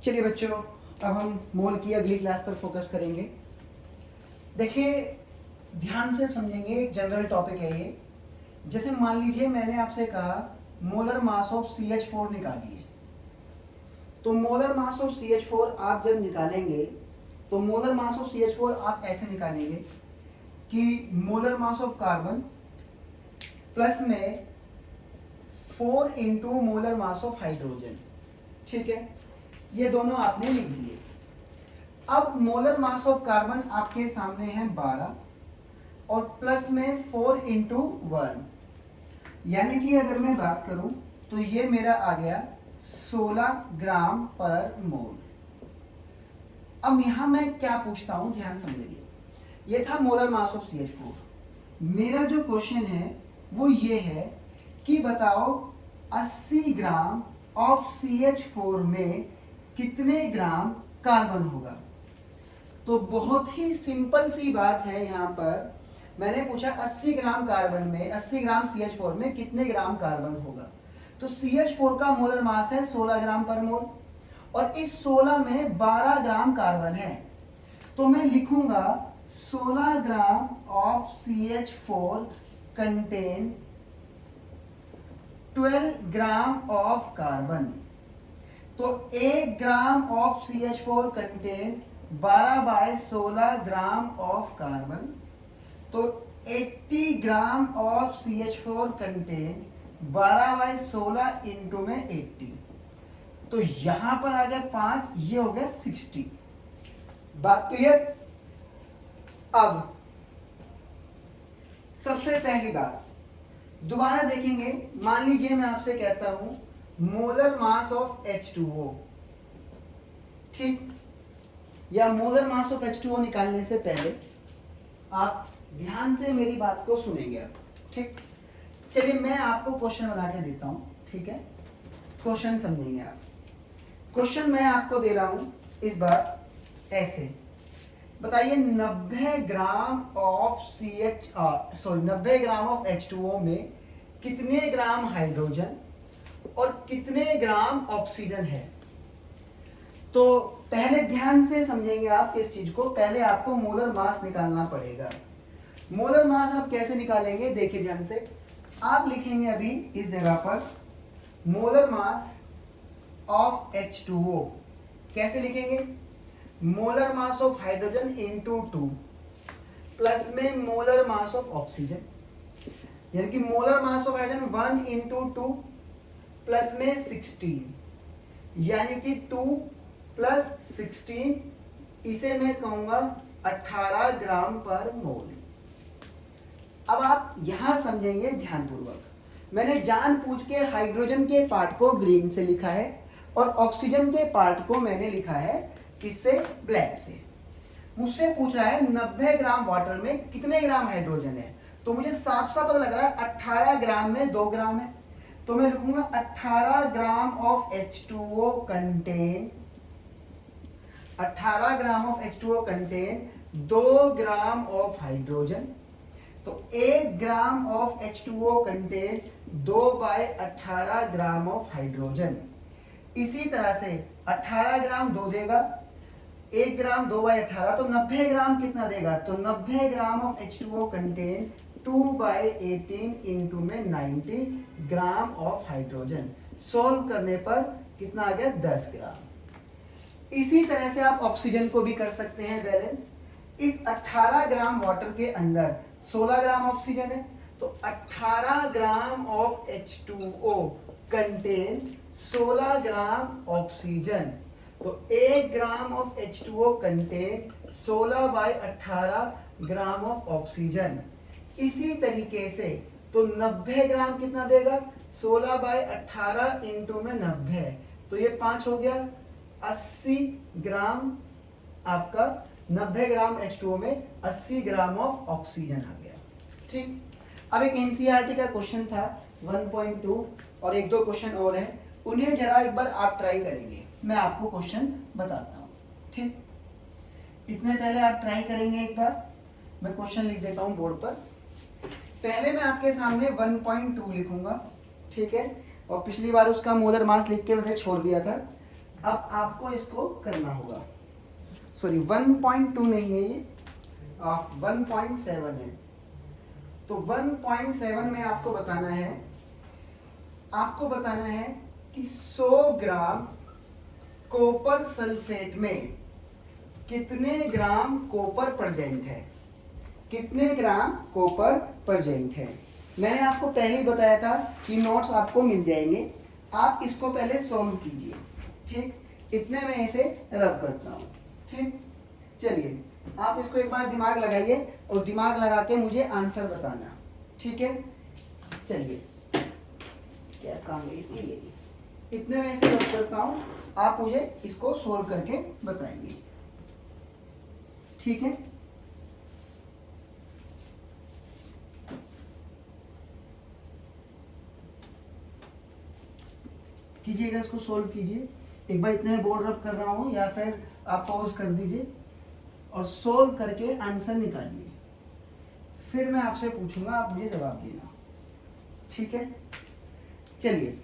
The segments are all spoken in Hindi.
चलिए बच्चों, अब हम मोल की अगली क्लास पर फोकस करेंगे। देखिए, ध्यान से समझेंगे, एक जनरल टॉपिक है ये। जैसे मान लीजिए मैंने आपसे कहा मोलर मास ऑफ CH4 निकालिए, तो मोलर मास ऑफ CH4 आप जब निकालेंगे तो मोलर मास ऑफ CH4 आप ऐसे निकालेंगे कि molar mass of carbon plus में 4 into molar mass of hydrogen. ठीक है, ये दोनों आपने लिख दिए। अब मोलर मास ऑफ कार्बन आपके सामने है 12 और प्लस में 4 इंटू 1, यानी कि अगर मैं बात करूं तो ये मेरा आ गया 16 ग्राम पर मोल। अब यहां मैं क्या पूछता हूं, ध्यान समझिए। ये था मोलर मास ऑफ CH4। मेरा जो क्वेश्चन है वो ये है कि बताओ 80 ग्राम ऑफ CH4 में कितने ग्राम कार्बन होगा। तो बहुत ही सिंपल सी बात है, यहाँ पर मैंने पूछा 80 ग्राम कार्बन में 80 ग्राम CH4 में कितने ग्राम कार्बन होगा। तो CH4 का मोलर मास है 16 ग्राम पर मोल और इस 16 में 12 ग्राम कार्बन है, तो मैं लिखूंगा 16 gram of CH4 contain 12 gram of carbon. तो 1 gram of CH4 contain 12/16 gram of carbon. तो 80 gram of CH4 contain 12/16 into में 80, तो यहां पर आ गया 5, ये हो गया 60। बात क्लियर। अब सबसे पहली बात दोबारा देखेंगे। मान लीजिए मैं आपसे कहता हूं मोलर मास ऑफ H2O, ठीक, या मोलर मास ऑफ H2O निकालने से पहले आप ध्यान से मेरी बात को सुनेंगे अब, ठीक। चलिए मैं आपको क्वेश्चन बना के देता हूं, ठीक है, क्वेश्चन समझेंगे आप। क्वेश्चन मैं आपको दे रहा हूं इस बार ऐसे, बताइए 90 gram of 90 gram of H2O में कितने ग्राम हाइड्रोजन और कितने ग्राम ऑक्सीजन है। तो पहले ध्यान से समझेंगे आप इस चीज को। पहले आपको मोलर मास निकालना पड़ेगा। मोलर मास आप कैसे निकालेंगे, देखिए ध्यान से। आप लिखेंगे अभी इस जगह पर मोलर मास ऑफ H2O, कैसे लिखेंगे, molar mass of hydrogen into 2 plus में मोलर मास ऑफ ऑक्सीजन, यानी कि molar mass of hydrogen 1 into 2 plus में 16, यानी कि 2 प्लस 16, इसे मैं कहूंगा 18 ग्राम पर मोल। अब आप यहां समझेंगे ध्यानपूर्वक। मैंने जानबूझ के हाइड्रोजन के पार्ट को ग्रीन से लिखा है और ऑक्सीजन के पार्ट को मैंने लिखा है किससे, ब्लैक से। मुझसे पूछ रहा है 90 ग्राम वाटर में कितने ग्राम हाइड्रोजन है, तो मुझे साफ साफ पता लग रहा है 18 ग्राम में 2 ग्राम है, तो मैं लिखूंगा 18 gram of H2O contain 18 gram of H2O contain 2 gram of hydrogen. तो 1 gram of H2O contain 2/18 gram of hydrogen. इसी तरह से 18 ग्राम 2 देगा, 1 ग्राम 2/18, तो 90 ग्राम कितना देगा, तो 90 gram of H2O contain 2/18 into में 90 ग्राम ऑफ हाइड्रोजन। सोल्व करने पर कितना आ गया, 10 ग्राम। इसी तरह से आप ऑक्सीजन को भी कर सकते हैं बैलेंस। इस 18 ग्राम वाटर के अंदर 16 ग्राम ऑक्सीजन है, तो 18 gram of H2O contain 16 gram oxygen. तो 1 gram of H2O contain 16/18 gram of oxygen. इसी तरीके से तो 90 ग्राम कितना देगा, 16/18 इंटू में 90, तो ये 5 हो गया, 80 ग्राम आपका 90 ग्राम H2O में 80 ग्राम ऑफ ऑक्सीजन आ गया, ठीक। अब एक NCERT का क्वेश्चन था 1.2 और 1-2 क्वेश्चन और हैं, उन्हें जरा एक बार आप ट्राई करेंगे। मैं आपको क्वेश्चन बताता हूँ, ठीक। इतने पहले आप ट्राई करेंगे एक बार। मैं क्वेश्चन लिख देता हूँ बोर्ड पर। पहले मैं आपके सामने 1.2 लिखूंगा, ठीक है, और पिछली बार उसका मोलर मास लिख के मैंने छोड़ दिया था। अब आपको इसको करना होगा, सॉरी 1.2 नहीं है ये, 1.7 है। तो 1.7 में आपको बताना है कि 100 ग्राम कॉपर सल्फेट में कितने ग्राम कॉपर प्रेजेंट है, कितने ग्राम कॉपर प्रेजेंट है। मैंने आपको पहले ही बताया था कि नोट्स आपको मिल जाएंगे, आप इसको पहले सॉल्व कीजिए। ठीक, इतने में इसे रब करता हूँ। ठीक, चलिए आप इसको एक बार दिमाग लगाइए और दिमाग लगा के मुझे आंसर बताना। ठीक है, चलिए क्या काम है इसके लिए, इतने में इसे रब करता हूँ, आप मुझे इसको सोल्व करके बताएंगे। ठीक है, कीजिएगा, इसको सोल्व कीजिए। एक बार इतने बोर्ड रब कर रहा हूँ या फिर आप पॉज कर दीजिए और सोल्व करके आंसर निकालिए, फिर मैं आपसे पूछूंगा, आप मुझे जवाब देना। ठीक है, चलिए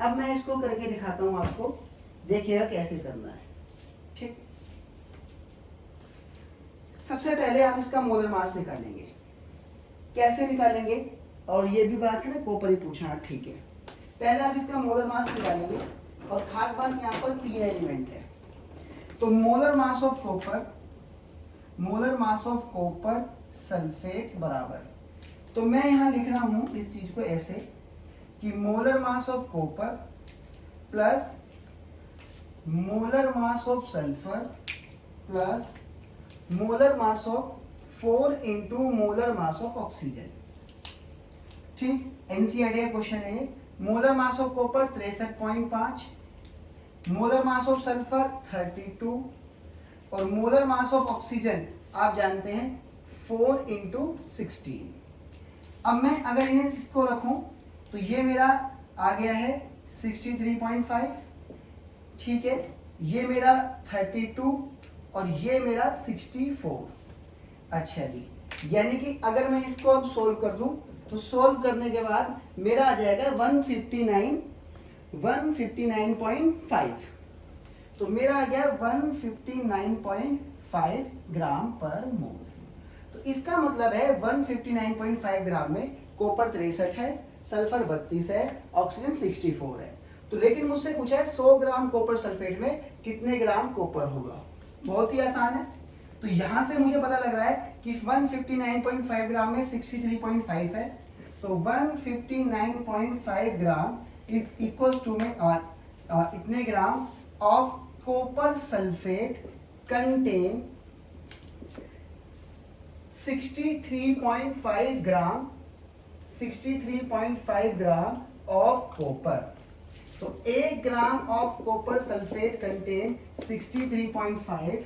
अब मैं इसको करके दिखाता हूँ आपको, देखिएगा कैसे करना है। ठीक, सबसे पहले आप इसका मोलर मास निकालेंगे। कैसे निकालेंगे, और ये भी बात है ना, कॉपर ही पूछा, ठीक है। पहले आप इसका मोलर मास निकालेंगे, और खास बात यहाँ पर 3 एलिमेंट है। तो molar mass of copper sulphate बराबर, तो मैं यहाँ लिख रहा हूँ इस चीज को ऐसे कि molar mass of copper plus molar mass of sulphur plus molar mass of 4 into molar mass of oxygen. ठीक, एनसीईआरटी का क्वेश्चन है। Molar mass of copper 63.5, molar mass of sulphur 32 और मोलर मास ऑफ ऑक्सीजन आप जानते हैं 4 इंटू 16। अब मैं अगर इन्हें इसको रखूं तो ये मेरा आ गया है 63.5, ठीक है, ये मेरा 32 और ये मेरा 64। अच्छा जी, यानी कि अगर मैं इसको अब सोल्व कर दूं तो सोल्व करने के बाद मेरा आ जाएगा 159.5, तो मेरा आ गया 159.5 ग्राम पर मोल। तो इसका मतलब है 159.5 ग्राम में कॉपर 63 है, सल्फर 32 है, ऑक्सीजन 64 है। तो लेकिन मुझसे पूछा है 100 ग्राम कॉपर सल्फेट में कितने ग्राम कॉपर होगा। बहुत ही आसान है। तो यहां से मुझे पता लग रहा है कि 159.5 ग्राम में 63.5 है, तो 159.5 ग्राम इज इक्वल्स टू में इतने gram of copper sulphate contain 63.5 gram of copper. तो 1 gram of copper sulphate contain 63.5,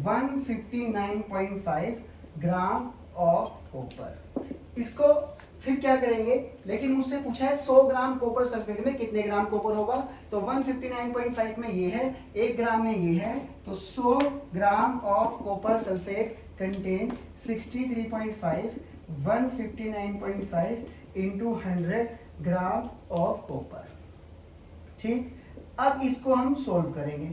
159.5 gram of copper. इसको फिर क्या करेंगे, लेकिन मुझसे पूछा है 100 ग्राम कॉपर सल्फेट में कितने ग्राम कॉपर होगा। तो 159.5 में ये है, 1 ग्राम में ये है, तो 100 gram of copper sulphate contain 63.5, 159.5 into 100 gram of copper. ठीक, अब इसको हम सोल्व करेंगे।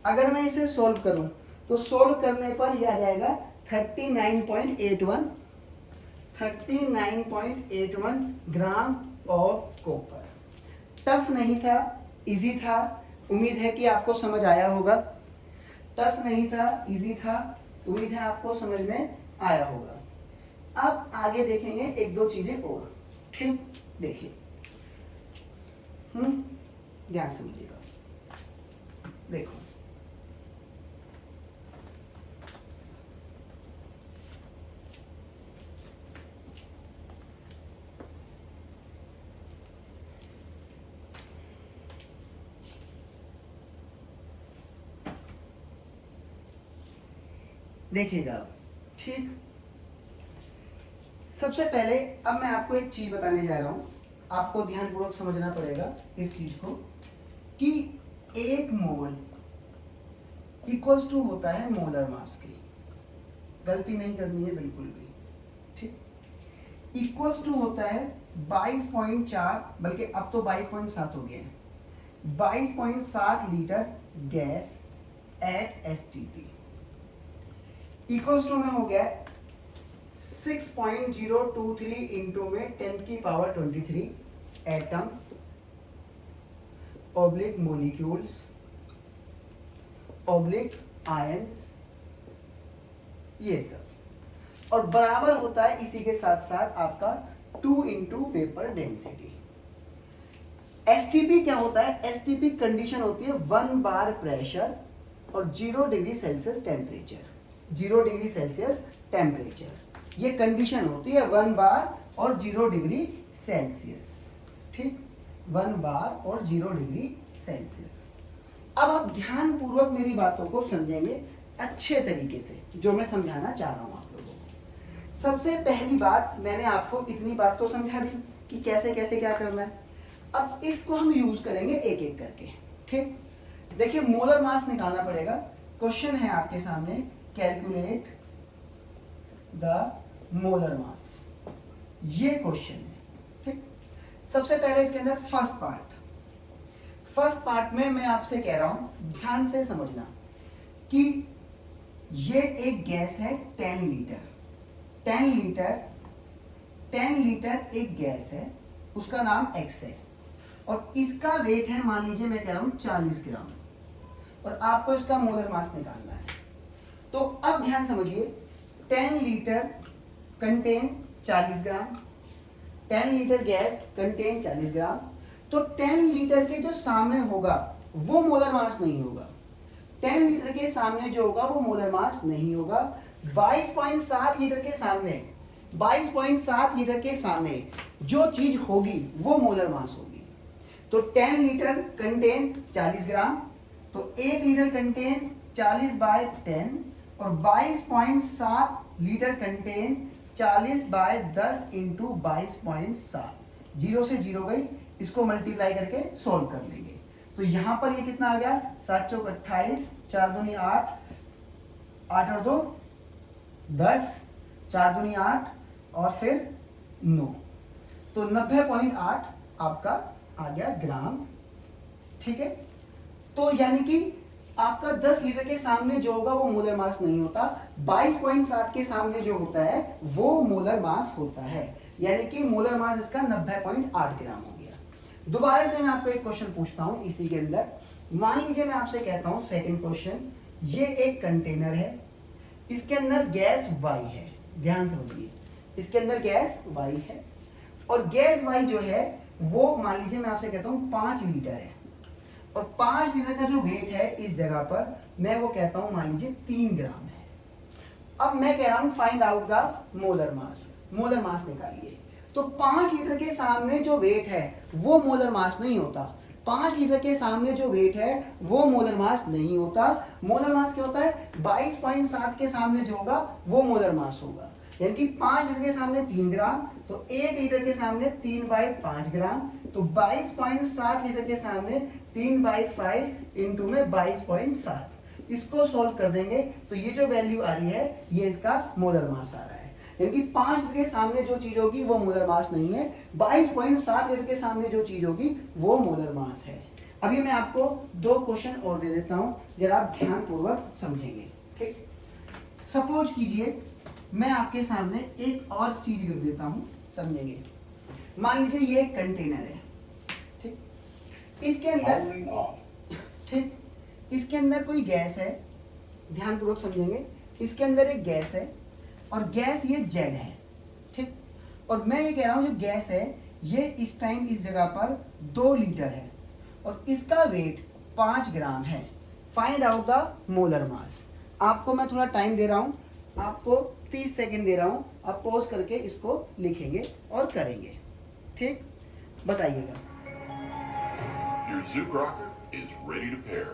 अगर मैं इसे सोल्व करूं तो सोल्व करने पर यह आ जाएगा 39.81 ग्राम ऑफ कॉपर। टफ नहीं था, इजी था। उम्मीद है कि आपको समझ आया होगा। टफ नहीं था, इजी था, उम्मीद है आपको समझ में आया होगा। अब आगे देखेंगे एक दो चीजें और। ठीक, देखिए, ध्यान समझिएगा। देखो, देखिएगा। ठीक, सबसे पहले अब मैं आपको एक चीज बताने जा रहा हूं, आपको ध्यानपूर्वक समझना पड़ेगा इस चीज को कि 1 मोल इक्वल्स टू होता है मोलर मास की। गलती नहीं करनी है बिल्कुल भी। ठीक, इक्वल्स टू होता है 22.4, बल्कि अब तो 22.7 हो गया है, 22.7 litre gas at STP equals to में हो गया 6.023 इंटू में 10⁻23 atom oblique molecules oblique ions, ये सब, और बराबर होता है इसी के साथ साथ आपका 2 इंटू वेपर डेंसिटी। एसटीपी क्या होता है? एसटीपी कंडीशन होती है 1 बार प्रेशर और 0 degree Celsius temperature. 0 degree Celsius temperature ये कंडीशन होती है 1 बार और 0 डिग्री सेल्सियस। ठीक, 1 बार और 0 डिग्री सेल्सियस। अब आप ध्यान पूर्वक मेरी बातों को समझेंगे अच्छे तरीके से, जो मैं समझाना चाह रहा हूं आप लोगों को। सबसे पहली बात, मैंने आपको इतनी बात तो समझा दी कि कैसे कैसे क्या करना है। अब इसको हम यूज करेंगे एक एक करके। ठीक, देखिए मोलर मास निकालना पड़ेगा। क्वेश्चन है आपके सामने, कैलकुलेट द मोलर मास, ये क्वेश्चन है। ठीक, सबसे पहले इसके अंदर फर्स्ट पार्ट में मैं आपसे कह रहा हूं ध्यान से समझना कि ये एक गैस है 10 लीटर एक गैस है, उसका नाम X है, और इसका वेट है, मान लीजिए मैं कह रहा हूं 40 ग्राम, और आपको इसका मोलर मास निकालना है। तो अब ध्यान समझिए, 10 लीटर कंटेन 40 ग्राम, 10 लीटर गैस कंटेन 40 ग्राम, तो 10 लीटर के जो सामने होगा वो मोलर मास नहीं होगा। 10 लीटर के सामने जो होगा वो मोलर मास नहीं होगा। 22.7 लीटर के सामने 22.7 लीटर के सामने जो चीज होगी वो मोलर मास होगी। तो 10 लीटर कंटेन 40 ग्राम, तो 1 लीटर कंटेन 40/10, और 22.7 लीटर कंटेन 40/10 इंटू 22.7, 0 से 0 गई, इसको मल्टीप्लाई करके सॉल्व कर लेंगे। तो यहां पर ये कितना आ गया, 7 चौक 28, 4 दूनी 8, 8 और 2 10, 4 दूनी 8 और फिर 9, तो 90.8 आपका आ गया ग्राम। ठीक है, तो यानी कि आपका 10 लीटर के सामने जो होगा वो मोलर मास नहीं होता, 22.7 के सामने जो होता है वो मोलर मास होता है, यानी कि मोलर मास इसका 90.8 ग्राम हो गया। दोबारा से मैं आपको एक क्वेश्चन पूछता हूं इसी के अंदर। मान लीजिए मैं आपसे कहता हूं सेकंड क्वेश्चन, ये एक कंटेनर है, इसके अंदर गैस Y है, ध्यान समझिए, इसके अंदर गैस Y है, और गैस Y जो है वो मान लीजिए मैं आपसे कहता हूं 5 लीटर है, और 5 लीटर का जो वेट है इस जगह पर मैं वो कहता हूं मान लीजिए 3 ग्राम है। अब मैं कह रहा हूं find out the molar mass, molar mass निकालिए। तो 5 लीटर के सामने जो वेट है वो मोलर मास नहीं होता, 5 लीटर के सामने जो वेट है वो मोलर मास नहीं होता। मोलर मास क्या होता है, 22.7 के सामने जो होगा वो मोलर मास होगा, यानी कि 5 लीटर के सामने 3 ग्राम, तो 1 लीटर के सामने 3/5 ग्राम, तो 22.7 लीटर के सामने 3/5 इंटू में 22.7, इसको सॉल्व कर देंगे तो ये जो वैल्यू आ रही है ये इसका मोलर मास आ रहा है। यानी कि 5 लीटर के सामने जो चीज होगी वो मोलर मास नहीं है, 22.7 लीटर के सामने जो चीज होगी वो मोलर मास है। अभी मैं आपको 2 क्वेश्चन और दे देता हूं, जरा आप ध्यानपूर्वक समझेंगे। ठीक, सपोज कीजिए मैं आपके सामने एक और चीज लिख देता हूं, समझेंगे। मान लीजिए ये एक कंटेनर है, ठीक, इसके अंदर, ठीक, इसके अंदर कोई गैस है, ध्यानपूर्वक समझेंगे। इसके अंदर एक गैस है और गैस ये Z है, ठीक, और मैं ये कह रहा हूं जो गैस है ये इस टाइम इस जगह पर 2 लीटर है और इसका वेट 5 ग्राम है। Find out the molar mass. आपको मैं थोड़ा टाइम दे रहा हूं, आपको 30 सेकेंड दे रहा हूं, आप पॉज करके इसको लिखेंगे और करेंगे। ठीक, बताइएगा। Your Zook rocket is ready to pair.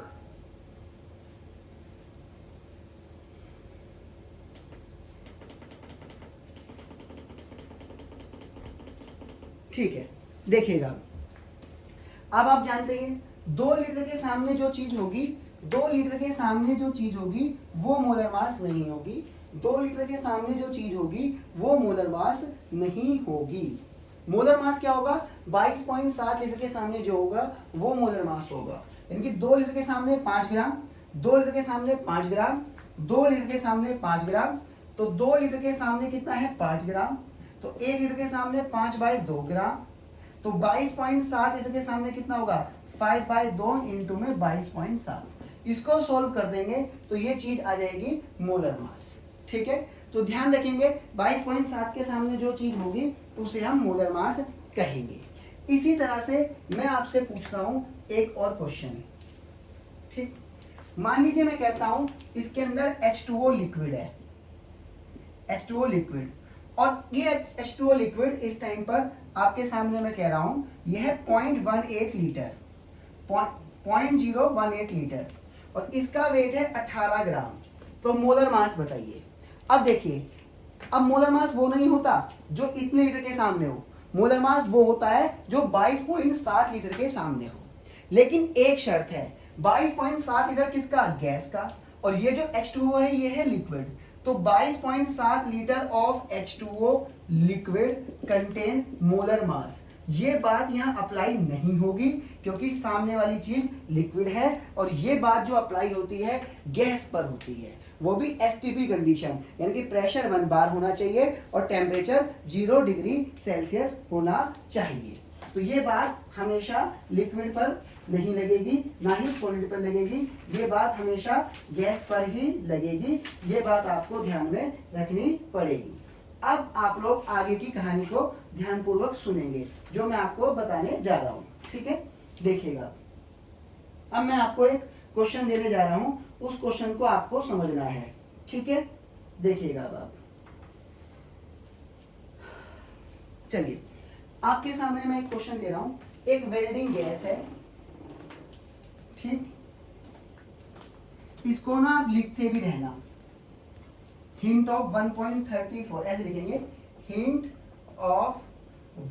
ठीक है, देखिएगा, अब आप जानते हैं 2 लीटर के सामने जो चीज होगी, 2 लीटर के सामने जो चीज होगी वो मोलर मास नहीं होगी, 2 लीटर के सामने जो चीज होगी वो मोलर मास नहीं होगी। मोलर मास क्या होगा, 22.7 लीटर के सामने जो होगा वो मोलर मास होगा। यानी कि 2 लीटर के सामने 5 ग्राम, 2 लीटर के सामने 5 ग्राम, 2 लीटर के सामने 5 ग्राम, तो 2 लीटर के सामने कितना है 5 ग्राम, तो 1 लीटर के सामने 5/2 ग्राम, तो 22.7 लीटर के सामने कितना होगा 5/2 इंटू में 22.7। इसको सोल्व कर देंगे तो ये चीज आ जाएगी मोलर मास। ठीक है, तो ध्यान रखेंगे 22.7 के सामने जो चीज होगी उसे हम मोलर मास कहेंगे। इसी तरह से मैं आपसे पूछता हूं एक और क्वेश्चन। ठीक, मान लीजिए मैं कहता हूं इसके अंदर H2O लिक्विड है, H2O लिक्विड, और ये H2O लिक्विड इस टाइम पर आपके सामने मैं कह रहा हूं यह 0.18 लीटर, 0.018 लीटर, और इसका वेट है 18 ग्राम। तो मोलर मास बताइए। अब देखिए, अब मोलर मास वो नहीं होता जो इतने लीटर के सामने हो, मोलर मास वो होता है जो 22.7 लीटर के सामने हो। लेकिन एक शर्त है, 22.7 लीटर किसका, गैस का, और ये जो H2O है ये है लिक्विड। तो 22.7 litre of H2O liquid contain molar mass. ये बात यहाँ अप्लाई नहीं होगी क्योंकि सामने वाली चीज लिक्विड है, और ये बात जो अप्लाई होती है गैस पर होती है, वो भी एसटीपी कंडीशन, यानी कि प्रेशर 1 बार होना चाहिए और टेम्परेचर 0 डिग्री सेल्सियस होना चाहिए। तो ये बात हमेशा लिक्विड पर नहीं लगेगी, ना ही सॉलिड पर लगेगी, ये बात हमेशा गैस पर ही लगेगी। ये बात आपको ध्यान में रखनी पड़ेगी। अब आप लोग आगे की कहानी को ध्यानपूर्वक सुनेंगे जो मैं आपको बताने जा रहा हूं। ठीक है, देखिएगा। अब मैं आपको एक क्वेश्चन देने जा रहा हूं, उस क्वेश्चन को आपको समझना है। ठीक है, देखिएगा। अब आप चलिए, आपके सामने मैं एक क्वेश्चन दे रहा हूं। एक वेल्डिंग गैस है, ठीक, इसको ना आप लिखते भी रहना, हिंट ऑफ 1.34 ऐसे लिखेंगे, हिंट ऑफ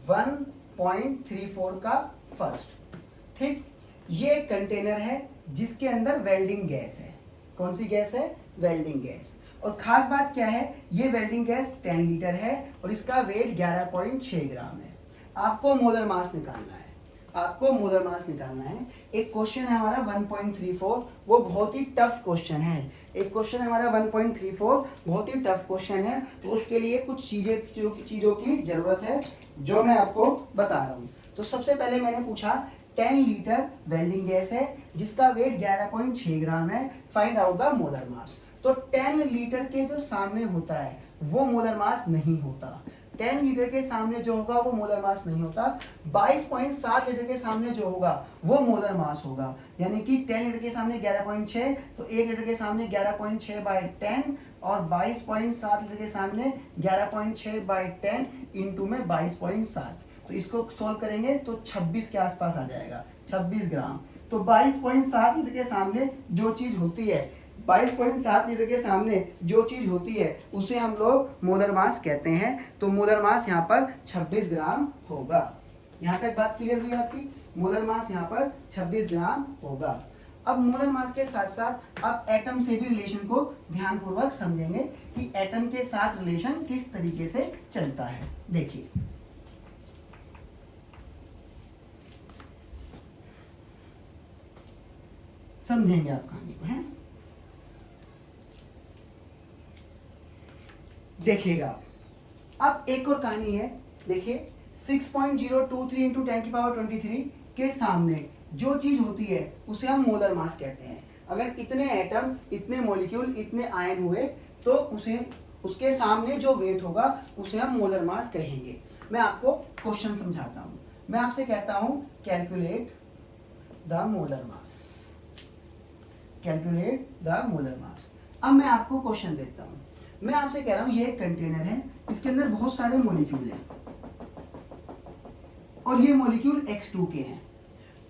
1.34 का फर्स्ट। ठीक, ये एक कंटेनर है जिसके अंदर वेल्डिंग गैस है। कौन सी गैस है, वेल्डिंग गैस। और खास बात क्या है, ये वेल्डिंग गैस 10 लीटर है और इसका वेट 11.6 ग्राम है। आपको मोलर मास निकालना है, आपको मोलर मास निकालना है। एक क्वेश्चन है हमारा 1.34, वो बहुत ही टफ क्वेश्चन है। एक क्वेश्चन है हमारा 1.34, बहुत ही टफ क्वेश्चन है, तो उसके लिए कुछ चीज़ों की जरूरत है जो मैं आपको बता रहा हूँ। तो सबसे पहले मैंने पूछा 10 लीटर वेल्डिंग गैस है जिसका वेट 11.6 ग्राम है, find out the molar mass. तो 10 लीटर के जो सामने होता है वो मोलर मास नहीं होता। 10 लीटर के सामने जो होगा वो मोलर मास नहीं होता। 22.7 लीटर के सामने जो होगा वो मोलर मास होगा। यानी कि 10 लीटर के सामने 11.6, तो 1 लीटर के सामने 11.6/10, और 22.7 लीटर के सामने 11.6/10 इंटू में 22.7। तो इसको सोल्व करेंगे तो 26 के आसपास आ जाएगा, 26 ग्राम। तो 22.7 लीटर के सामने जो चीज होती है, 22.7 लीटर के सामने जो चीज होती है उसे हम लोग मोलर मास कहते हैं। तो मोलर मास यहाँ पर 26 ग्राम होगा। यहाँ तक बात क्लियर हुई आपकी? मोलर मास यहाँ पर 26 ग्राम होगा। अब मोलर मास के साथ साथ अब एटम से भी रिलेशन को ध्यानपूर्वक समझेंगे कि एटम के साथ रिलेशन किस तरीके से चलता है। देखिए, समझेंगे आप कहानी को, है? देखिएगा, अब एक और कहानी है। देखिए, 6.023 इंटू 10⁻23 के सामने जो चीज होती है उसे हम मोलर मास कहते हैं। अगर इतने एटम, इतने मॉलिक्यूल, इतने आयन हुए तो उसे, उसके सामने जो वेट होगा उसे हम मोलर मास कहेंगे। मैं आपको क्वेश्चन समझाता हूं। मैं आपसे कहता हूं calculate the molar mass, calculate the molar mass. अब मैं आपको क्वेश्चन देता हूं। मैं आपसे कह रहा हूं ये एक कंटेनर है, इसके अंदर बहुत सारे मॉलिक्यूल हैं और ये मॉलिक्यूल X2 के हैं।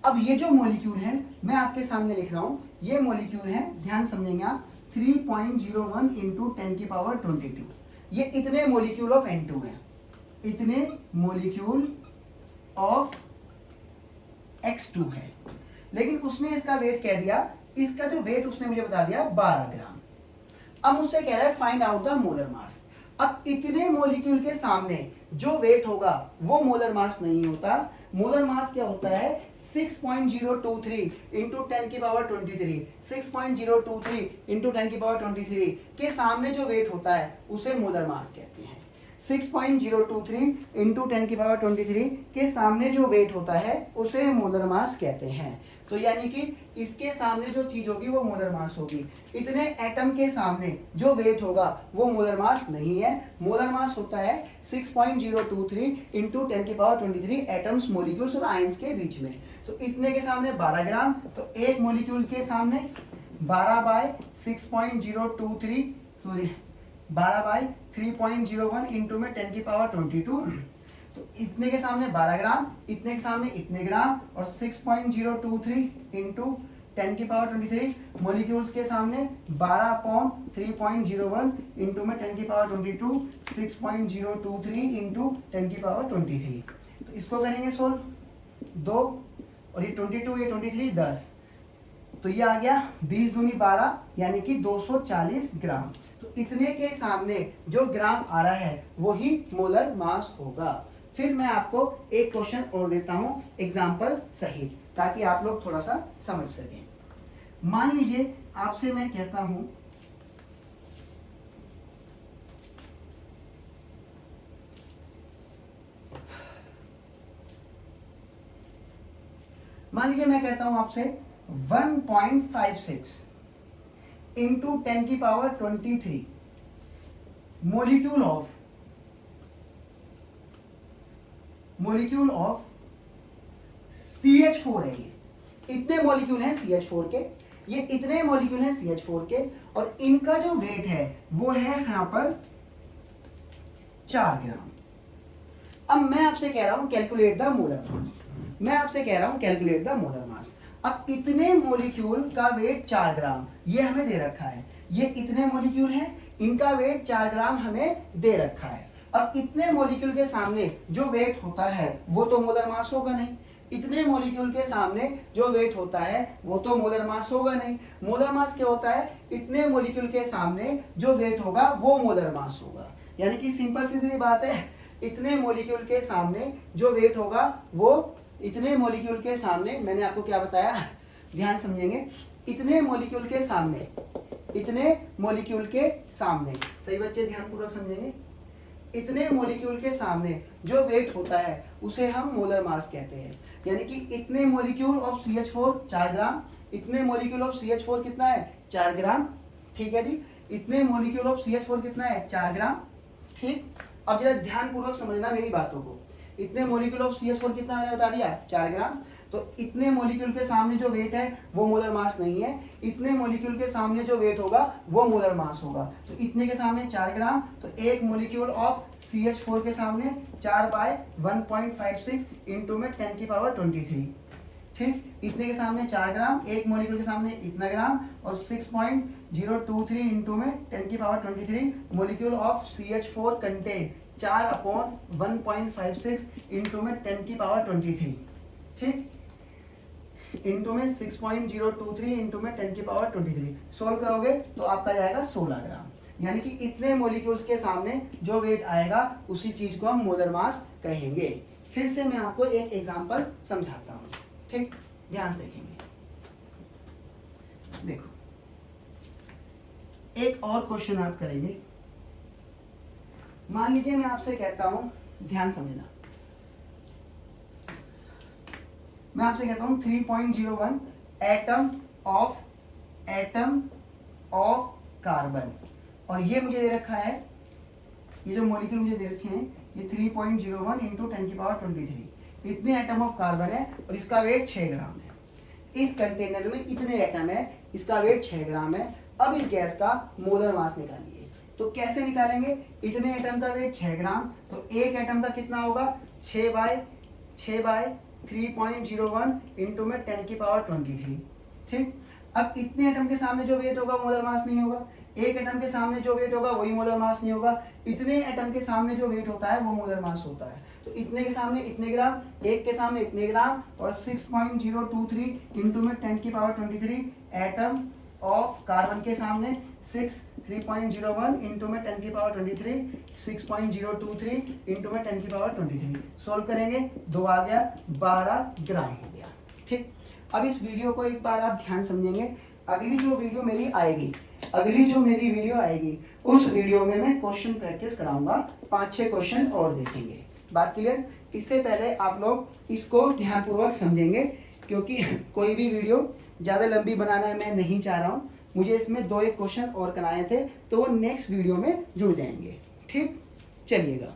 अब ये जो मॉलिक्यूल है मैं आपके सामने लिख रहा हूं, ये मॉलिक्यूल है, ध्यान समझेंगे आप, 3.01 इंटू 10⁻22। ये इतने मॉलिक्यूल ऑफ N2 हैं, इतने मॉलिक्यूल ऑफ X2 है। लेकिन उसने इसका वेट कह दिया, इसका जो वेट उसने मुझे बता दिया 12 ग्राम। अब मुझसे कह रहा है find out the molar mass. अब इतने मॉलिक्यूल के सामने जो वेट होगा वो मोलर मास नहीं होता। मोलर मास क्या होता है? 6.023 इंटू 10 की पावर 23, 6.023 इंटू 10 की पावर 23 के सामने जो वेट होता है उसे मोलर मास कहते हैं। 6.023 इंटू 10 की पावर 23 के सामने जो वेट होता है उसे मोलर मास कहते हैं। तो यानी कि इसके सामने जो चीज होगी वो मोलर मास होगी। इतने एटम के सामने जो वेट होगा वो मोलर मास नहीं है। मोलर मास होता है 6.023 इंटू 10 की पावर 23 एटम्स, मॉलिक्यूल्स और आयंस के बीच में। तो इतने के सामने 12 ग्राम, तो एक मॉलिक्यूल के सामने 12 बाय 6.023 सॉरी 12 बाय 3.01 इंटू में 10 की पावर 22। तो इतने के सामने 12 ग्राम, इतने के सामने इतने ग्राम और 6.023 इंटू 10 की पावर 23 मॉलिक्यूल्स के सामने 12 अपॉन 3.01 इंटू में 10 की पावर 22 6.023 इंटू 10 की पावर 23। तो इसको करेंगे सोल्व, 2 और ये 22 ये 23 10, तो ये आ गया 20 दूनी 12 यानी कि 240 ग्राम। तो इतने के सामने जो ग्राम आ रहा है वही मोलर मास होगा। फिर मैं आपको एक क्वेश्चन और देता हूं एग्जाम्पल सहित, ताकि आप लोग थोड़ा सा समझ सकें। मान लीजिए आपसे मैं कहता हूं मैं कहता हूं आपसे 1.56 इंटू 10 की पावर 23 मोलिक्यूल ऑफ CH4 है। ये इतने मॉलिक्यूल हैं CH4 के, ये इतने मॉलिक्यूल हैं CH4 के, और इनका जो वेट है वो है यहां पर 4 ग्राम। अब मैं आपसे कह रहा हूं कैलकुलेट द मोलर मास, मैं आपसे कह रहा हूं कैलकुलेट द मोलर मास। अब इतने मॉलिक्यूल का वेट 4 ग्राम ये हमें दे रखा है, ये इतने मॉलिक्यूल हैं, इनका वेट 4 ग्राम हमें दे रखा है। अब इतने मॉलिक्यूल के सामने जो वेट होता है वो तो मोलर मास होगा नहीं, इतने मॉलिक्यूल के सामने जो वेट होता है वो तो मोलर मास होगा नहीं। मोलर मास क्या होता है? इतने मॉलिक्यूल के सामने जो वेट होगा वो मोलर मास होगा। यानी कि सिंपल सीधी बात है, इतने मॉलिक्यूल के सामने जो वेट होगा वो, इतने मॉलिक्यूल के सामने, मैंने आपको क्या बताया ध्यान समझेंगे, इतने मॉलिक्यूल के सामने, इतने मॉलिक्यूल के सामने, सही बच्चे ध्यानपूर्वक समझेंगे, इतने मॉलिक्यूल के सामने जो वेट होता है उसे हम मोलर मास कहते हैं। यानी कि इतने मॉलिक्यूल ऑफ CH4 4 ग्राम, इतने मॉलिक्यूल ऑफ CH4 कितना है? 4 ग्राम, ठीक है जी। इतने मॉलिक्यूल ऑफ CH4 कितना है? 4 ग्राम, ठीक। अब जरा ध्यानपूर्वक समझना मेरी बातों को। इतने मॉलिक्यूल ऑफ CH4 कितना मैंने बता दिया? 4 ग्राम। तो इतने मॉलिक्यूल के सामने जो वेट है वो मोलर मास नहीं है, इतने मॉलिक्यूल के सामने जो वेट होगा वो मोलर मास होगा। तो इतने के सामने 4 ग्राम, तो एक मॉलिक्यूल ऑफ CH4 के सामने 4 बाय 1.56 इंटू में 10 की पावर 23, ठीक। इतने के सामने 4 ग्राम, एक मॉलिक्यूल के सामने इतना ग्राम, और 6.023 इंटू में 10 की power 23 molecule of CH4 contain 4 upon 1.56 into में 10 की पावर 23, ठीक, इंटू में 6.023 इंटू में 10 की पावर 23। सोल्व करोगे तो आपका जाएगा 16 ग्राम। यानी कि इतने मॉलिक्यूल्स के सामने जो वेट आएगा उसी चीज को हम मोलर मास कहेंगे। फिर से मैं आपको एक एग्जांपल समझाता हूं, ठीक, ध्यान से देखेंगे। देखो, एक और क्वेश्चन आप करेंगे। मान लीजिए मैं आपसे कहता हूं, ध्यान समझना, मैं आपसे कहता हूं 3.01 एटम ऑफ कार्बन, और ये मुझे दे रखा है, ये जो मॉलिक्यूल मुझे दे रखे हैं ये 3.01 इंटू 10 की पावर 23, इतने एटम ऑफ कार्बन है और इसका वेट 6 ग्राम है। इस कंटेनर में इतने एटम है, इसका वेट 6 ग्राम है। अब इस गैस का मोलर मास निकालिए। तो कैसे निकालेंगे? इतने एटम का वेट 6 ग्राम, तो एक एटम का कितना होगा? 6 बाय 3.01 इंटू में 10 की पावर 23, ठीक। अब इतने एटम के सामने जो वेट होगा मोलर मास नहीं होगा, एक एटम के सामने जो वेट होगा वही मोलर मास नहीं होगा, इतने एटम के सामने जो वेट होता है वो मोलर मास होता है। तो इतने के सामने इतने ग्राम, एक के सामने इतने ग्राम, और 6.023 इंटू में 10 की पावर 23 एटम ऑफ कार्बन के सामने 6 3.01 इंटू में 10 की पावर 23, 6.023 इंटू में 10 की पावर 23। सोल्व करेंगे, 2 आ गया, 12 ग्राम हो गया। ठीक, अब इस वीडियो को एक बार आप ध्यान समझेंगे। अगली जो वीडियो मेरी आएगी उस वीडियो में मैं क्वेश्चन प्रैक्टिस कराऊंगा, 5-6 क्वेश्चन और देखेंगे। बात क्लियर? इससे पहले आप लोग इसको ध्यानपूर्वक समझेंगे, क्योंकि कोई भी वीडियो ज़्यादा लंबी बनाना मैं नहीं चाह रहा हूँ। मुझे इसमें 2-1 क्वेश्चन और कराने थे, तो वो नेक्स्ट वीडियो में जुड़ जाएंगे। ठीक, चलिएगा।